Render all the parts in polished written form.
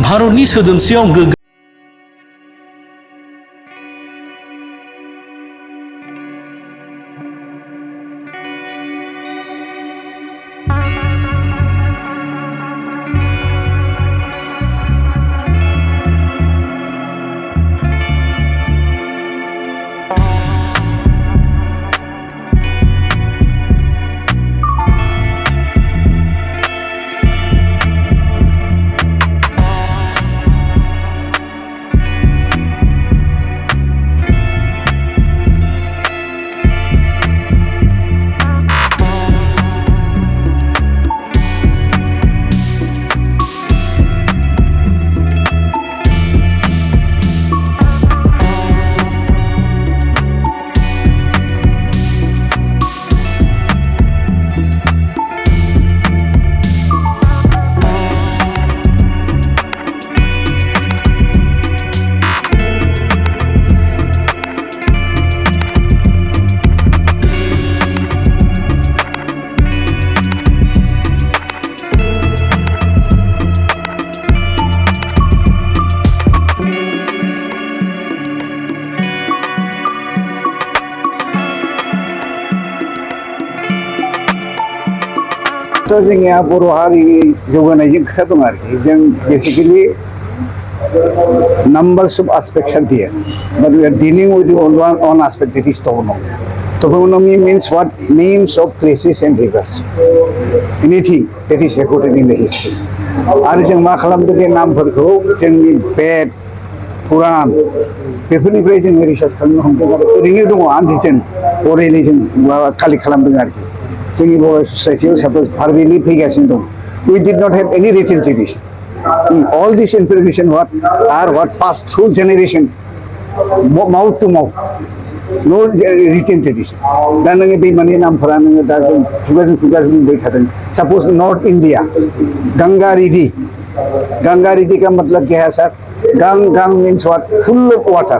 भारतनि सोदोमस्रियाव गोग्गायो। तो जोंनिया बर' हारिनि जौगानायजों खोथा दं आरोखि जों basically numbers of aspects are there, but we are dealing with the one aspect, that is toponomy. Toponomy means what? Names of places and rivers. Anything that is recorded in the history. आरो जों मा खालामदों बे नामफोरखौ जोंनि बेद पुराण बेफोरनिफ्राय जों research खालामनो हमदों आरो ओरैनो दङ आनरिटेन अरेलि जों कालेक्ट खालामदों आरोखि जोंनि बर' ससाइटियाव साप'ज भारबेलि फैगासिनो दं. We did not have any written tradition. All this information what passed through generation, mouth to mouth, no written tradition. दा नोङो दैमानि नामफोरा नोङो दा जों खुगाजों खुगाजों बुंबाय थादों. सपोज नॉर्थ इंडिया गंगा रिडी का मतलब क्या है सर? गंग means what? Full of water.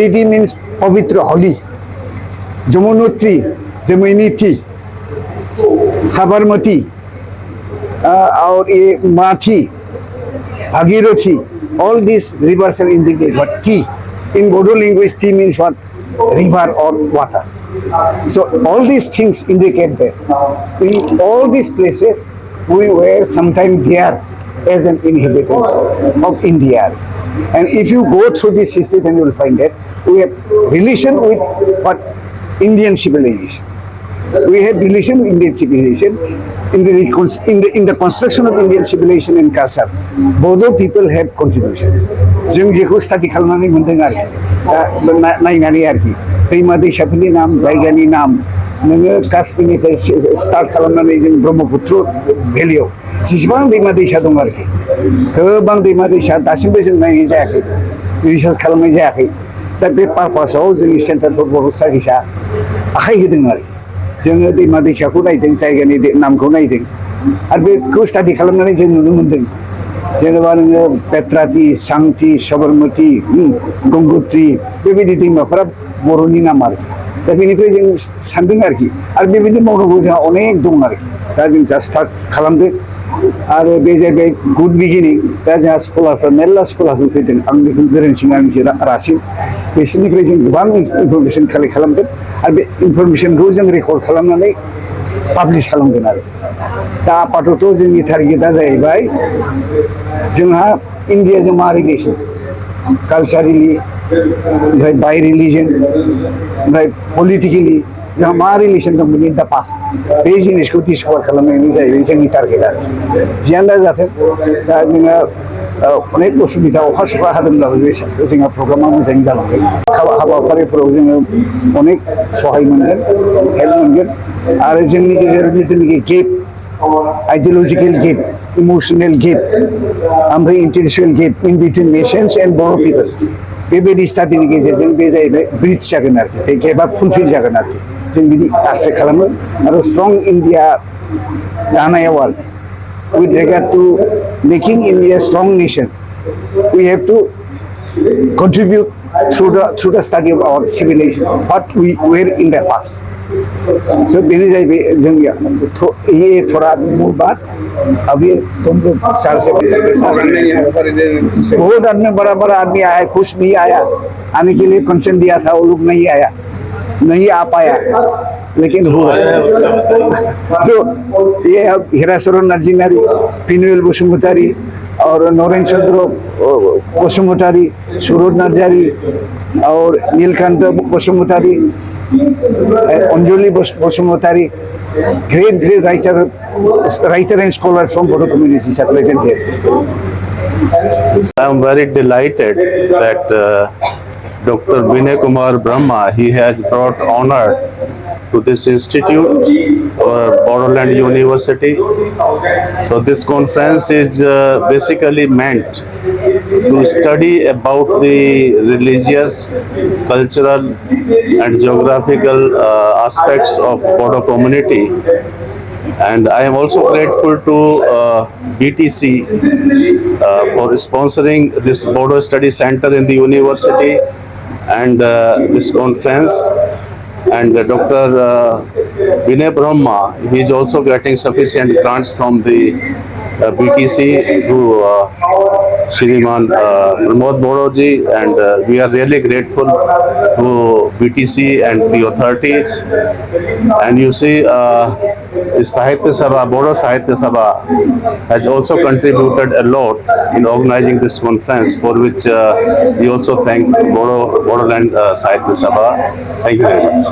रिडी मीन्स पवित्र होली. जमुनोत्री जमुनीटी साबरमती और ये माथी Bhagirathi, all these rivers are indicated what? Tea. In Bodo language, tea means what? River or water. So all these things indicate that in all these places we were sometime there as an inhabitants of India. And if you go through this history, then you will find that we have relation with what? Indian civilization. We have relation with Indian civilization. In the construction of Indian civilization and culture, both people have contribution. जों जेखौ study खालामनानै मोनदों आरोखि दा नायनानै आरोखि दैमा दैसाफोरनि नाम जायगानि नाम नोङो काश्मीरनिफ्राय स्टार्ट खालामनानै जों ब्रह्मपुत्र भेलियाव जेसेबां दैमा दैसा दं आरोखि गोबां दैमा दैसा दासिमबो जों नायनाय जायाखै रिसार्च खालामनाय जायाखै दा बे पारपासाव जोंनि सेन्टार फर बर' स्टाडिसआ आखाइ होदों आरोखि जोङो दैमा दैसाखौ नायदों जायगानि नामखौ नायदों आरो बेखौ स्टाडि खालामनानै जों नुनो मोनदों जेनेबा नोङो बेत्राति सांति सबरमती गंगोत्री बेबायदि दैमाफोरा बर'नि नाम आरोखि दा बेनिफ्राय जों सानदों आरोखि आरो बेबायदि मावनांगौ जोंहा अनेक दं आरोखि दा जों जा स्टार्ट खालामदों आरो बे जाहैबाय गुड बिगिनिं दा जोंहा स्कलारफ्रा मेरला स्कलारफोर फैदों आं बेखौ गोरोन्थि आंनिसो रासिन बिसोरनिफ्राय जों गोबां इनफरमेसन कालेक्ट खालामदों आरो बे इनफरमेसनखौ जों रेकर्ड खालामनानै पाब्लिश खालामगोन आरो दा आपातत' जोंनि टारगेटआ जाहैबाय जोंहा इन्डियाजों मा रिलेसन कालचारेलि ओमफ्राय बाय रिलिजन ओमफ्राय पलिटिकेलि जोंहा मा रिलेसन दंमोन इन दा पास्ट बे जिनिसखौ डिसकभार खालामनायनि जाहैबाय जोंनि टारगेटआ जियानो जाथों दा जोङो अनेक उसुबिदा अखा सखा हादोंब्लाबो बे जोंहा प्रग्रामा मोजाङै जालांबाय हाबाफारिफोराव जोङो अनेक सहाय मोनगोन हेल्प मोनगोन आरो जोंनि गेजेराव जिथुनाखि गेप आइडिय'लजिकेल गेप इमोसनेल गेप ओमफ्राय इन्टेलेक्सुयेल गेप इन बिटुइन नेशन्स एन्ड बर' पिपल बेबायदि स्टाडिनि गेजेरजों बे जाहैबाय ब्रिज जागोन आरोखि बे गेपआ फुलफिल जागोन आरोखि जों बिदि आसा खालामो आरो स्ट्रं इन्डिया दानायाव आरोखि with regard to making India a strong nation, we have to contribute through the study of our civilization, what we were in the past. So Benizai Jungya, ये थोड़ा मूल बात अभी तुम लोग साल से बहुत आदमी बड़ा बड़ा आदमी आया, कुछ नहीं आया, आने के लिए कंसेंट दिया था, वो लोग नहीं आया, नहीं आ पाया, लेकिन हुआ। तो ये अब हीरासरन नरजिनारी, पिनुएल बसुमतारी और नरेन चंद्र बसुमतारी, सुरज नार्जारी और Nilkanth Basumatary, Anjali Basumatary, great writer and scholars from Bodo communities are present here. I am very delighted that Dr. Vinay Kumar Brahma, he has brought honor to this institute, Bodoland University. So this conference is basically meant to study about the religious, cultural and geographical aspects of Bodo community. And I am also grateful to BTC for sponsoring this Bodo Study Center in the university and this conference. And Dr. Vinay Brahma, he is also getting sufficient grants from the BTC through Shriman Pramod Bodoji, and we are really grateful to BTC and the authorities. And you see, Sahitya Sabha, Bodo Sahitya Sabha has also contributed a lot in organizing this conference, for which we also thank Bodoland Sahitya Sabha. Thank you very much.